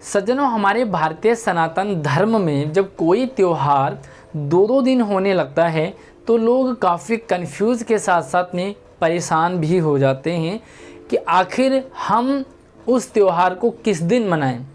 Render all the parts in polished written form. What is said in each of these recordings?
सज्जनों, हमारे भारतीय सनातन धर्म में जब कोई त्यौहार 2-2 दिन होने लगता है तो लोग काफ़ी कंफ्यूज के साथ साथ में परेशान भी हो जाते हैं कि आखिर हम उस त्यौहार को किस दिन मनाएं।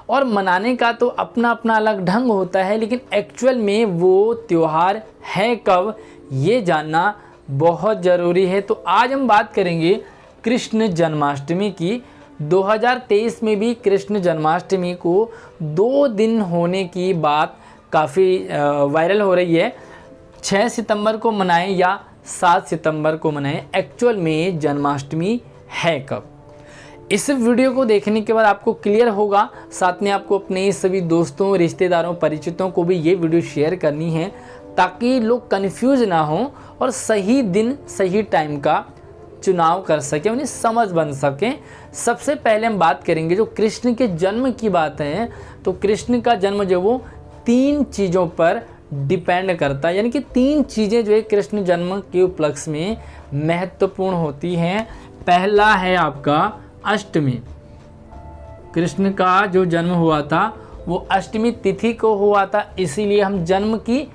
और मनाने का तो अपना अपना अलग ढंग होता है, लेकिन एक्चुअल में वो त्यौहार है कब, ये जानना बहुत ज़रूरी है। तो आज हम बात करेंगे कृष्ण जन्माष्टमी की। 2023 में भी कृष्ण जन्माष्टमी को 2 दिन होने की बात काफ़ी वायरल हो रही है। 6 सितंबर को मनाएं या 7 सितंबर को मनाएं, एक्चुअल में जन्माष्टमी है कब। इस वीडियो को देखने के बाद आपको क्लियर होगा। साथ में आपको अपने सभी दोस्तों, रिश्तेदारों, परिचितों को भी ये वीडियो शेयर करनी है ताकि लोग कंफ्यूज ना हों और सही दिन सही टाइम का चुनाव कर सकें, उन्हें समझ बन सके। सबसे पहले हम बात करेंगे जो कृष्ण के जन्म की बात है, तो कृष्ण का जन्म जो वो 3 चीज़ों पर डिपेंड करता है, यानी कि 3 चीज़ें जो है कृष्ण जन्म के उपलक्ष्य में महत्वपूर्ण होती हैं। पहला है आपका अष्टमी। कृष्ण का जो जन्म हुआ था वो अष्टमी तिथि को हुआ था, इसीलिए हम जन्म की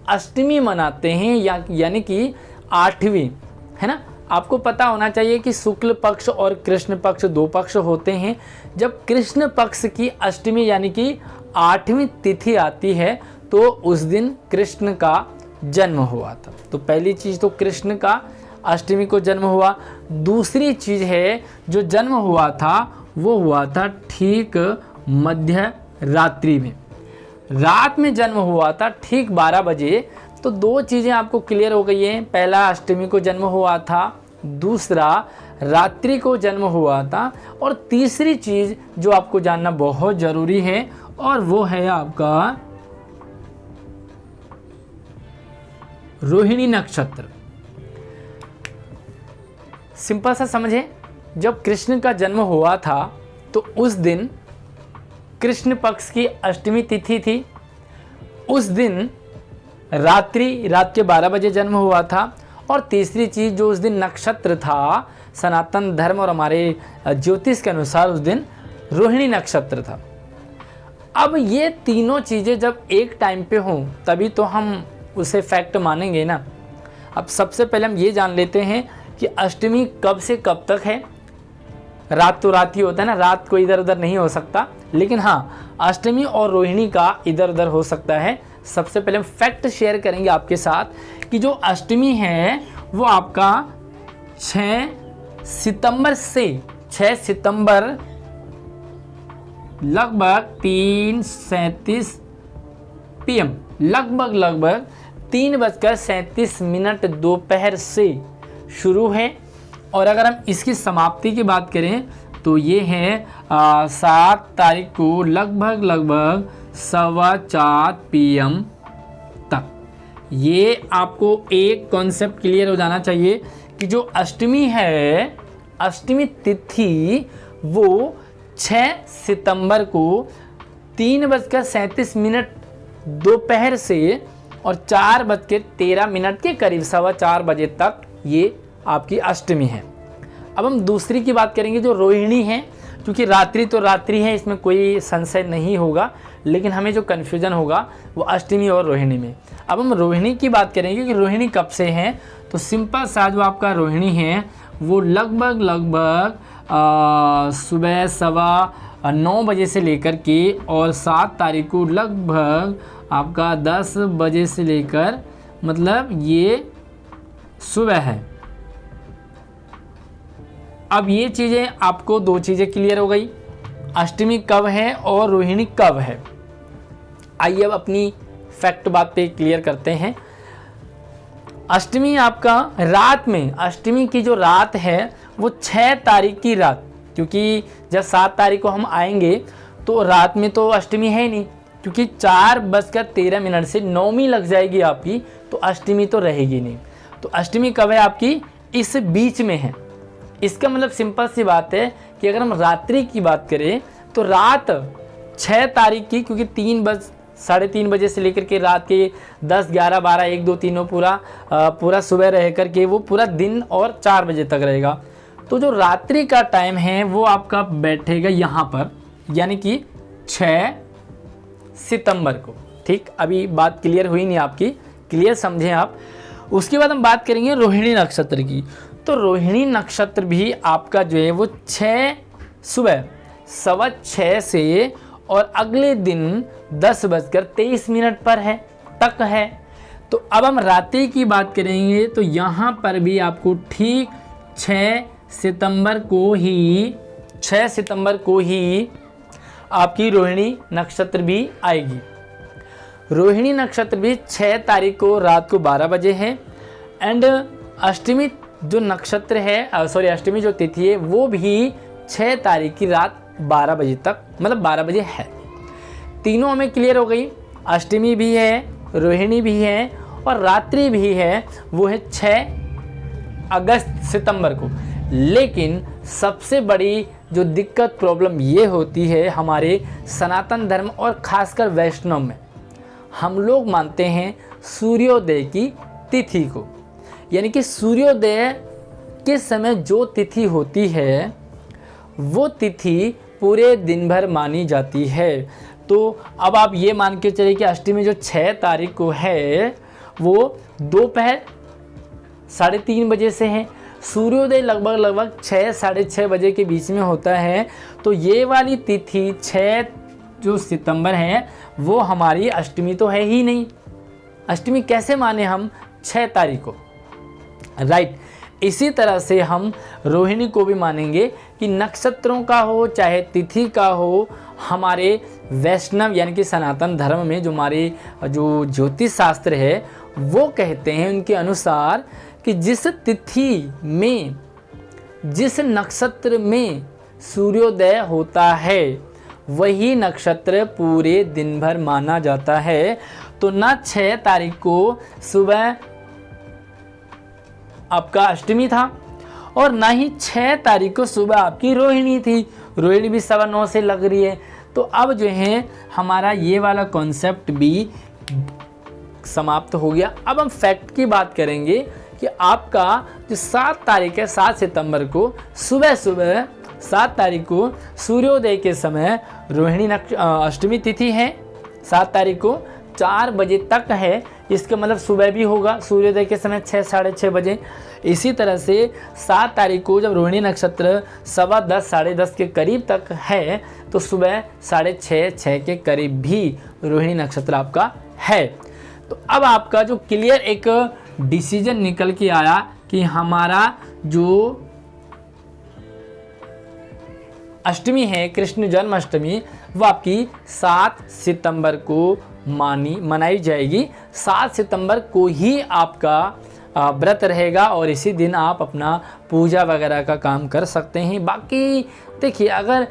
अष्टमी मनाते हैं, यानी कि 8वीं, है ना। आपको पता होना चाहिए कि शुक्ल पक्ष और कृष्ण पक्ष 2 पक्ष होते हैं। जब कृष्ण पक्ष की अष्टमी यानी कि 8वीं तिथि आती है तो उस दिन कृष्ण का जन्म हुआ था। तो पहली चीज़ तो कृष्ण का अष्टमी को जन्म हुआ। दूसरी चीज़ है जो जन्म हुआ था वो हुआ था ठीक मध्य रात्रि में, रात में जन्म हुआ था ठीक 12 बजे। तो 2 चीज़ें आपको क्लियर हो गई हैं। पहला अष्टमी को जन्म हुआ था, दूसरा रात्रि को जन्म हुआ था, और तीसरी चीज़ जो आपको जानना बहुत ज़रूरी है और वो है आपका रोहिणी नक्षत्र। सिंपल सा समझें, जब कृष्ण का जन्म हुआ था तो उस दिन कृष्ण पक्ष की अष्टमी तिथि थी। उस दिन रात के 12 बजे जन्म हुआ था। और तीसरी चीज़ जो उस दिन नक्षत्र था, सनातन धर्म और हमारे ज्योतिष के अनुसार उस दिन रोहिणी नक्षत्र था। अब ये तीनों चीज़ें जब एक टाइम पे हों तभी तो हम उसे फैक्ट मानेंगे ना। अब सबसे पहले हम ये जान लेते हैं कि अष्टमी कब से कब तक है। रात तो रात ही होता है ना, रात को इधर उधर नहीं हो सकता, लेकिन हाँ अष्टमी और रोहिणी का इधर उधर हो सकता है। सबसे पहले हम फैक्ट शेयर करेंगे आपके साथ कि जो अष्टमी है वो आपका 6 सितंबर लगभग 3:37 PM, लगभग 3:37 दोपहर से शुरू है। और अगर हम इसकी समाप्ति की बात करें तो ये है 7 तारीख को लगभग 4:15 PM तक। ये आपको एक कॉन्सेप्ट क्लियर हो जाना चाहिए कि जो अष्टमी है, अष्टमी तिथि वो 6 सितंबर को 3:37 दोपहर से और 4:13 के करीब 4:15 बजे तक ये आपकी अष्टमी है। अब हम दूसरी की बात करेंगे जो रोहिणी है, क्योंकि रात्रि तो रात्रि है, इसमें कोई संशय नहीं होगा, लेकिन हमें जो कन्फ्यूजन होगा वो अष्टमी और रोहिणी में। अब हम रोहिणी की बात करेंगे कि रोहिणी कब से है, तो सिंपल सा जो आपका रोहिणी है वो लगभग सुबह 9:15 बजे से लेकर के और 7 तारीख को लगभग आपका 10 बजे से लेकर, मतलब ये सुबह है। अब ये चीज़ें आपको 2 चीज़ें क्लियर हो गई, अष्टमी कब है और रोहिणी कब है। आइए अब अपनी फैक्ट बात पे क्लियर करते हैं। अष्टमी आपका रात में, अष्टमी की जो रात है वो 6 तारीख की रात, क्योंकि जब 7 तारीख को हम आएंगे तो रात में तो अष्टमी है नहीं, क्योंकि 4:13 से नौमी लग जाएगी आपकी, तो अष्टमी तो रहेगी नहीं। तो अष्टमी कब है आपकी, इस बीच में है। इसका मतलब सिंपल सी बात है कि अगर हम रात्रि की बात करें तो रात 6 तारीख की, क्योंकि 3:30 बजे से लेकर के रात के 10, 11, 12, 1, 2, 3 पूरा सुबह रह कर के वो पूरा दिन और 4 बजे तक रहेगा। तो जो रात्रि का टाइम है वो आपका बैठेगा यहाँ पर, यानी कि 6 सितंबर को। ठीक, अभी बात क्लियर हुई नहीं आपकी, क्लियर समझें आप। उसके बाद हम बात करेंगे रोहिणी नक्षत्र की। तो रोहिणी नक्षत्र भी आपका जो है वो 6 सुबह 6:15 से और अगले दिन 10:23 पर है तक है। तो अब हम रात्रि की बात करेंगे तो यहाँ पर भी आपको ठीक 6 सितंबर को ही आपकी रोहिणी नक्षत्र भी आएगी। रोहिणी नक्षत्र भी 6 तारीख को रात को 12 बजे है। एंड अष्टमी जो नक्षत्र है अष्टमी जो तिथि है वो भी 6 तारीख की रात 12 बजे तक, मतलब 12 बजे है। तीनों हमें क्लियर हो गई, अष्टमी भी है, रोहिणी भी है और रात्रि भी है, वो है 6 सितंबर को। लेकिन सबसे बड़ी जो दिक्कत प्रॉब्लम ये होती है हमारे सनातन धर्म और खासकर वैष्णव में, हम लोग मानते हैं सूर्योदय की तिथि को, यानी कि सूर्योदय के समय जो तिथि होती है वो तिथि पूरे दिन भर मानी जाती है। तो अब आप ये मान के चलिए कि अष्टमी जो 6 तारीख को है वो दोपहर 3:30 बजे से है, सूर्योदय लगभग 6 साढ़े 6 बजे के बीच में होता है। तो ये वाली तिथि 6 जो सितंबर है वो हमारी अष्टमी तो है ही नहीं। अष्टमी कैसे माने हम 6 तारीख को, राइट। इसी तरह से हम रोहिणी को भी मानेंगे कि नक्षत्रों का हो चाहे तिथि का हो, हमारे वैष्णव यानी कि सनातन धर्म में जो हमारे जो ज्योतिष शास्त्र है वो कहते हैं उनके अनुसार कि जिस तिथि में जिस नक्षत्र में सूर्योदय होता है वही नक्षत्र पूरे दिन भर माना जाता है। तो ना 6 तारीख को सुबह आपका अष्टमी था और ना ही 6 तारीख को सुबह आपकी रोहिणी थी। रोहिणी भी 9:15 से लग रही है। तो अब जो है हमारा ये वाला कॉन्सेप्ट भी समाप्त हो गया। अब हम फैक्ट की बात करेंगे कि आपका जो 7 तारीख है 7 सितंबर को सुबह 7 तारीख को सूर्योदय के समय रोहिणी अष्टमी तिथि है। 7 तारीख को 4 बजे तक है, इसका मतलब सुबह भी होगा सूर्योदय के समय 6 साढ़े 6 बजे। इसी तरह से 7 तारीख को जब रोहिणी नक्षत्र 10:15 साढ़े 10 के करीब तक है तो सुबह 6:30 के करीब भी रोहिणी नक्षत्र आपका है। तो अब आपका जो क्लियर एक डिसीजन निकल के आया कि हमारा जो अष्टमी है कृष्ण जन्माष्टमी वो आपकी 7 सितंबर को मनाई जाएगी। 7 सितंबर को ही आपका व्रत रहेगा और इसी दिन आप अपना पूजा वगैरह का काम कर सकते हैं। बाकी देखिए अगर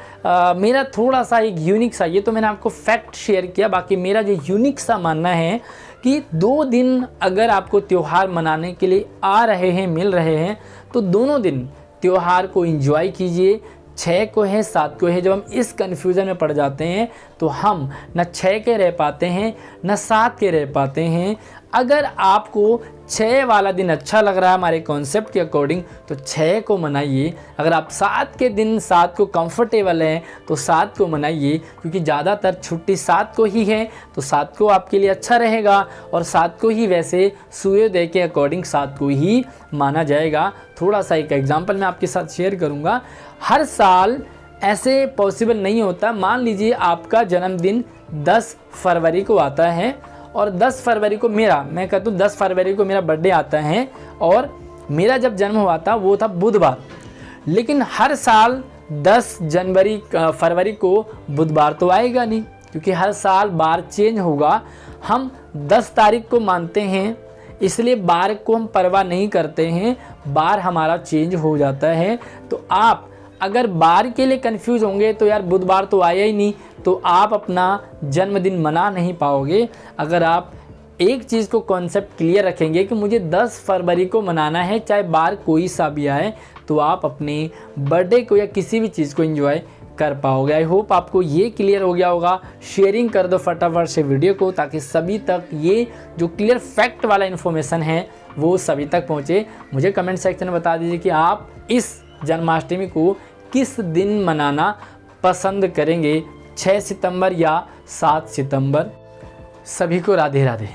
मेरा थोड़ा सा एक यूनिक सा, ये तो मैंने आपको फैक्ट शेयर किया, बाकी मेरा जो यूनिक सा मानना है कि 2 दिन अगर आपको त्यौहार मनाने के लिए आ रहे हैं, मिल रहे हैं, तो दोनों दिन त्यौहार को एंजॉय कीजिए। 6 को है 7 को है, जब हम इस कन्फ्यूज़न में पड़ जाते हैं तो हम न 6 के रह पाते हैं न 7 के रह पाते हैं। अगर आपको 6 वाला दिन अच्छा लग रहा है हमारे कॉन्सेप्ट के अकॉर्डिंग तो 6 को मनाइए। अगर आप 7 के दिन 7 को कंफर्टेबल हैं तो 7 को मनाइए, क्योंकि ज़्यादातर छुट्टी 7 को ही है तो 7 को आपके लिए अच्छा रहेगा और 7 को ही वैसे सूर्योदय के अकॉर्डिंग 7 को ही माना जाएगा। थोड़ा सा एक एग्जाम्पल मैं आपके साथ शेयर करूँगा। हर साल ऐसे पॉसिबल नहीं होता। मान लीजिए आपका जन्मदिन 10 फरवरी को आता है और 10 फरवरी को मैं कहता हूँ 10 फरवरी को मेरा बर्थडे आता है और मेरा जब जन्म हुआ था वो था बुधवार, लेकिन हर साल 10 फरवरी को बुधवार तो आएगा नहीं, क्योंकि हर साल बार चेंज होगा। हम 10 तारीख को मानते हैं इसलिए बार को हम परवाह नहीं करते हैं, बार हमारा चेंज हो जाता है। तो आप अगर बार के लिए कंफ्यूज होंगे तो यार बुधवार तो आया ही नहीं, तो आप अपना जन्मदिन मना नहीं पाओगे। अगर आप एक चीज़ को कॉन्सेप्ट क्लियर रखेंगे कि मुझे 10 फरवरी को मनाना है चाहे बार कोई सा भी आए, तो आप अपने बर्थडे को या किसी भी चीज़ को एंजॉय कर पाओगे। आई होप आपको ये क्लियर हो गया होगा। शेयरिंग कर दो फटाफट से वीडियो को, ताकि सभी तक ये जो क्लियर फैक्ट वाला इन्फॉर्मेशन है वो सभी तक पहुँचे। मुझे कमेंट सेक्शन में बता दीजिए कि आप इस जन्माष्टमी को किस दिन मनाना पसंद करेंगे, 6 सितंबर या 7 सितंबर। सभी को राधे राधे।